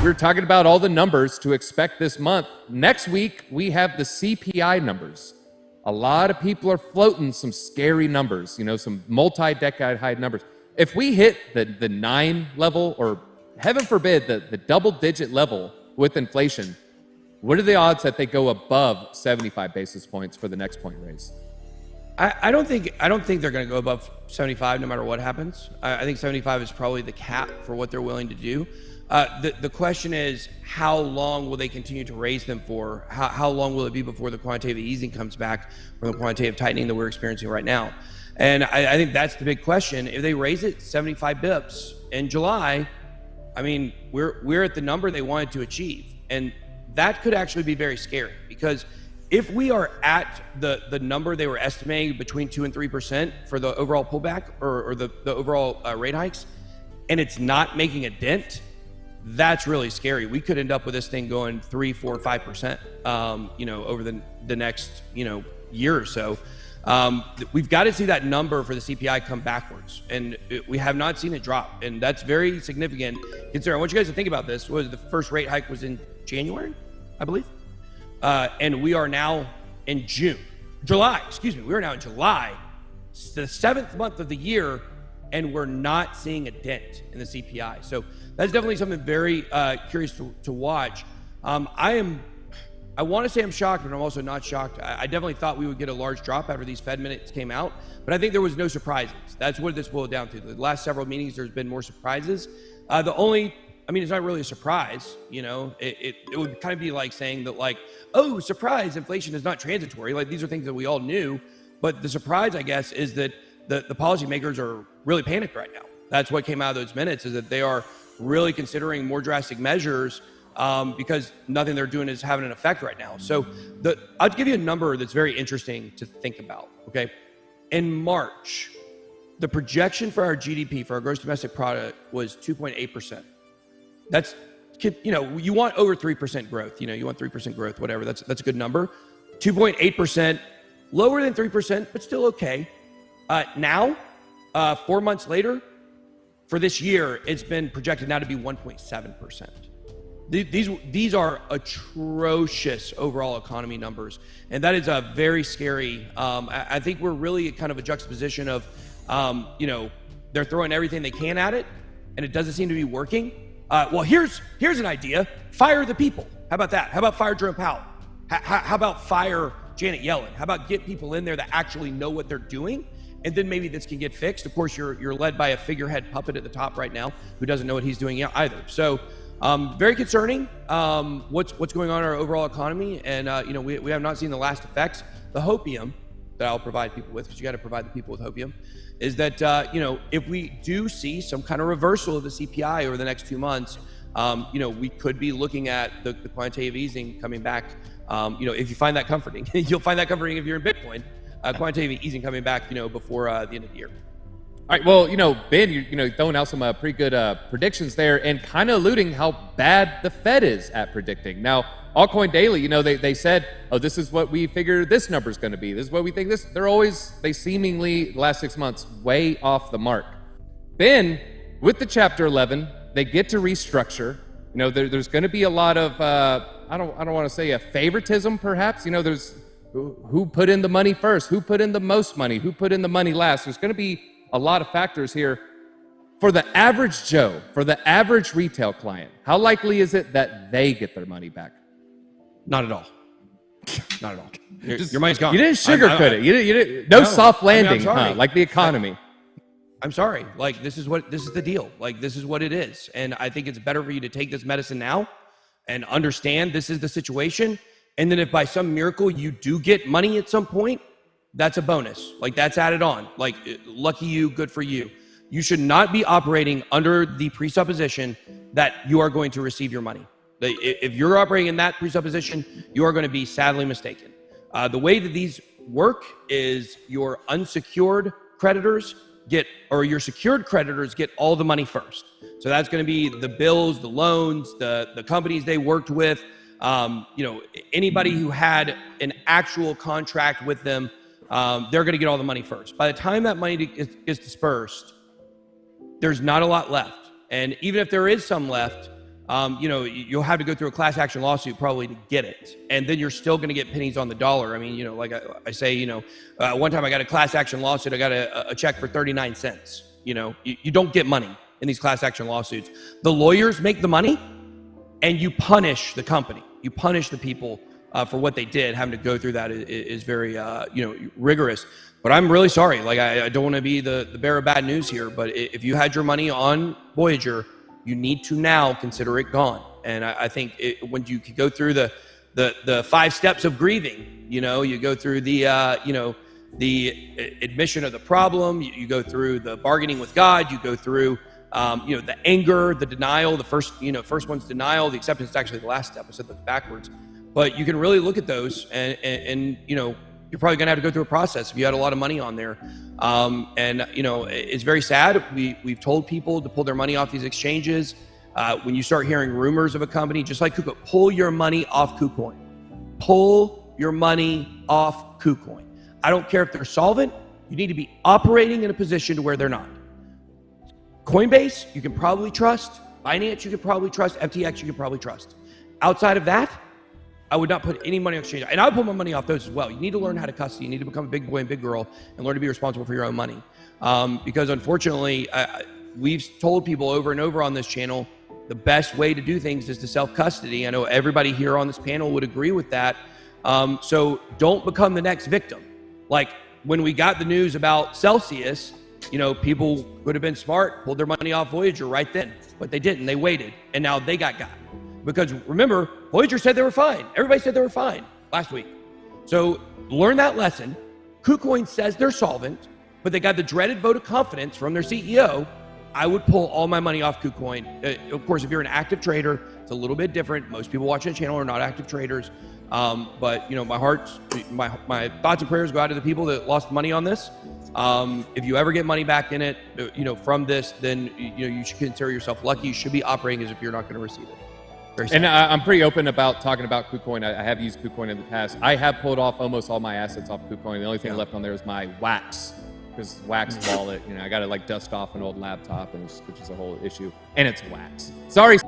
We're talking about all the numbers to expect this month. Next week, we have the CPI numbers. A lot of people are floating some scary numbers, some multi-decade high numbers. If we hit the 9 level, or heaven forbid, the double-digit level with inflation, what are the odds that they go above 75 basis points for the next point raise? I don't think they're going to go above 75 no matter what happens. I think 75 is probably the cap for what they're willing to do. The question is, how long will they continue to raise them for? How long will it be before the quantitative easing comes back from the quantitative tightening that we're experiencing right now? And I think that's the big question. If they raise it 75 bips in July, I mean, we're at the number they wanted to achieve. And that could actually be very scary, because if we are at the number they were estimating between 2 and 3% for the overall pullback or the overall rate hikes, and it's not making a dent, that's really scary. We could end up with this thing going 3, 4, 5%, over the next, year or so. We've got to see that number for the CPI come backwards, and we have not seen it drop, and that's very significant. Consider, I want you guys to think about this. The first rate hike was in January, I believe, and we are now in July. We are now in July, it's the 7th month of the year, and we're not seeing a dent in the CPI. So that's definitely something very curious to watch. I want to say I'm shocked, but I'm also not shocked. I definitely thought we would get a large drop after these Fed minutes came out, but I think there was no surprises. That's what this boiled down to. The last several meetings, there's been more surprises. It's not really a surprise. It would kind of be like saying that, like, oh, surprise, inflation is not transitory. Like, these are things that we all knew. But the surprise, I guess, is that the policymakers are really panicked right now. That's what came out of those minutes, is that they are really considering more drastic measures because nothing they're doing is having an effect right now. So I'll give you a number that's very interesting to think about, okay? In March, the projection for our GDP, for our gross domestic product, was 2.8%. That's, you want over 3% growth. You want 3% growth, whatever. That's a good number. 2.8%, lower than 3%, but still okay. Now, 4 months later, for this year, it's been projected now to be 1.7%. These are atrocious overall economy numbers, and that is a very scary. I think we're really kind of a juxtaposition of, they're throwing everything they can at it, and it doesn't seem to be working. Well, here's an idea: fire the people. How about that? How about fire Jerome Powell? How about fire Janet Yellen? How about get people in there that actually know what they're doing? And then maybe this can get fixed. Of course, you're led by a figurehead puppet at the top right now who doesn't know what he's doing either. So very concerning what's going on in our overall economy. And, we have not seen the last effects. The hopium that I'll provide people with, because you got to provide the people with hopium, is that, if we do see some kind of reversal of the CPI over the next 2 months, we could be looking at the quantitative easing coming back. If you find that comforting, you'll find that comforting if you're in Bitcoin. Quantitative easing coming back, before the end of the year. All right, well, Ben, you're throwing out some pretty good predictions there, and kind of alluding how bad the Fed is at predicting. Now, Altcoin Daily, they said, oh, this is what we figure this number's going to be. This is what we think this. They seemingly, the last 6 months, way off the mark. Ben, with the Chapter 11, they get to restructure. There's going to be a lot of, I don't want to say a favoritism, perhaps. There's who put in the money first, who put in the most money, who put in the money last. There's going to be a lot of factors here. For the average Joe, for the average retail client, how likely is it that they get their money back? Not at all. Not at all. Your money's gone. You didn't sugarcoat it. You didn't. No soft landing, like the economy. I'm sorry. Like, this is the deal. Like, this is what it is. And I think it's better for you to take this medicine now and understand this is the situation. And then if by some miracle you do get money at some point, that's a bonus. Like, that's added on. Like, lucky you, good for you. You should not be operating under the presupposition that you are going to receive your money. If you're operating in that presupposition, you are going to be sadly mistaken. The way that these work is your unsecured creditors your secured creditors get all the money first. So that's going to be the bills, the loans, the companies they worked with, anybody who had an actual contract with them, they're going to get all the money first. By the time that money is dispersed, there's not a lot left. And even if there is some left, You'll have to go through a class action lawsuit probably to get it, and then you're still going to get pennies on the dollar. I mean, like I say, one time I got a class action lawsuit. I got a check for 39 cents. You don't get money in these class action lawsuits. The lawyers make the money, and you punish the company. You punish the people for what they did. Having to go through that is very, rigorous. But I'm really sorry. Like, I don't want to be the bearer of bad news here, but if you had your money on Voyager, you need to now consider it gone. And I think when you could go through the 5 steps of grieving, you go through the admission of the problem, you go through the bargaining with God, you go through the anger, the denial. The first one's denial. The acceptance is actually the last step. I said that backwards. But you can really look at those, and you're probably going to have to go through a process if you had a lot of money on there. It's very sad. We've told people to pull their money off these exchanges. When you start hearing rumors of a company, just like KuCoin, pull your money off KuCoin. Pull your money off KuCoin. I don't care if they're solvent. You need to be operating in a position to where they're not. Coinbase, you can probably trust. Binance, you can probably trust. FTX, you can probably trust. Outside of that, I would not put any money on exchange. And I would put my money off those as well. You need to learn how to custody. You need to become a big boy and big girl and learn to be responsible for your own money. Because unfortunately, we've told people over and over on this channel, the best way to do things is to self-custody. I know everybody here on this panel would agree with that. So don't become the next victim. Like when we got the news about Celsius, people would have been smart, pulled their money off Voyager right then, but they didn't. They waited, and now they got. Because remember, Voyager said they were fine. Everybody said they were fine last week. So learn that lesson. KuCoin says they're solvent, but they got the dreaded vote of confidence from their CEO. I would pull all my money off KuCoin. Of course, if you're an active trader, it's a little bit different. Most people watching the channel are not active traders. But my thoughts and prayers go out to the people that lost money on this. If you ever get money back in it, from this, then you should consider yourself lucky. You should be operating as if you're not going to receive it. And I'm pretty open about talking about KuCoin. I have used KuCoin in the past. I have pulled off almost all my assets off KuCoin. The only thing left on there is my Wax, because Wax wallet. I got to dust off an old laptop, which is a whole issue. And it's Wax. Sorry.